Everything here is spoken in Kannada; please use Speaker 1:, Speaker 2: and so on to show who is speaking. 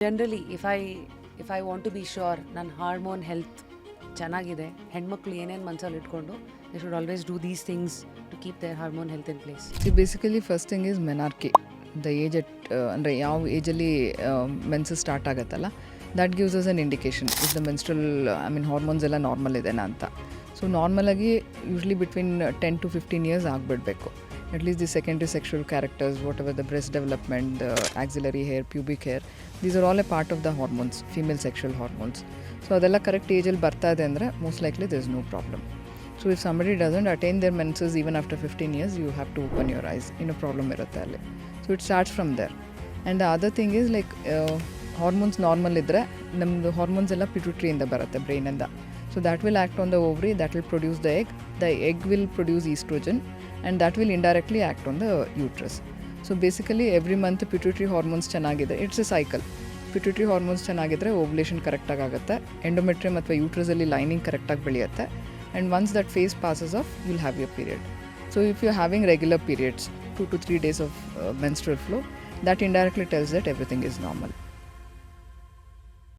Speaker 1: Generally if I want to be sure ನನ್ನ ಹಾರ್ಮೋನ್ ಹೆಲ್ತ್ ಚೆನ್ನಾಗಿದೆ, ಹೆಣ್ಮಕ್ಳು ಏನೇನು ಮನಸ್ಸಲ್ಲಿ ಇಟ್ಕೊಂಡು they should always do these things to keep their hormone health in place.
Speaker 2: Basically first thing is menarche. The age ಅಂದರೆ ಯಾವ ಏಜಲ್ಲಿ ಮೆನ್ಸಸ್ ಸ್ಟಾರ್ಟ್ ಆಗುತ್ತಲ್ಲ, that gives us an indication is the menstrual hormones ಎಲ್ಲ ನಾರ್ಮಲ್ ಇದೆನಾ ಅಂತ. ಸೊ ನಾರ್ಮಲಾಗಿ ಯೂಶ್ವಲಿ ಬಿಟ್ವೀನ್ 10 to 15 years ಆಗಬಿಡಬೇಕು. At least the secondary sexual characters, what ever the breast development, the auxiliary hair, pubic hair, these are all A part of the hormones, female sexual hormones. So ಅದೆಲ್ಲ ಕರೆಕ್ಟ್ ಏಜಲ್ಲಿ ಬರ್ತಾ ಇದೆ ಅಂದರೆ most likely there is no problem. So if somebody doesn't attain their menses even after 15 years, you have to open your eyes. ಇನ್ನೂ ಪ್ರಾಬ್ಲಮ್ ಇರುತ್ತೆ ಅಲ್ಲಿ. So it starts from there. And the other thing is like hormones normal ಇದ್ದರೆ ನಮ್ಮದು ಹಾರ್ಮೋನ್ಸ್ ಎಲ್ಲ ಪಿಟ್ಯೂಟ್ರಿಯಿಂದ ಬರುತ್ತೆ, ಬ್ರೈನಿಂದ. So that will act on the ovary, that will produce the egg. The egg will produce estrogen and that will indirectly act on the uterus. So basically every month pituitary hormones ಚೆನ್ನಾಗಿದೆ, it's a cycle. Pituitary hormones ಚೆನ್ನಾಗಿದ್ದರೆ ಓವ್ಯುಲೇಷನ್ ಕರೆಕ್ಟಾಗಿ ಆಗುತ್ತೆ, ಎಂಡೋಮೆಟ್ರಿಯಮ್ ಅಥವಾ ಯೂಟ್ರಸಲ್ಲಿ ಲೈನಿಂಗ್ ಕರೆಕ್ಟಾಗಿ ಬೆಳೆಯುತ್ತೆ. And once that phase passes off, you'll have your period. So if you're having regular periods, 2 to 3 days of menstrual flow, that indirectly tells that everything is normal.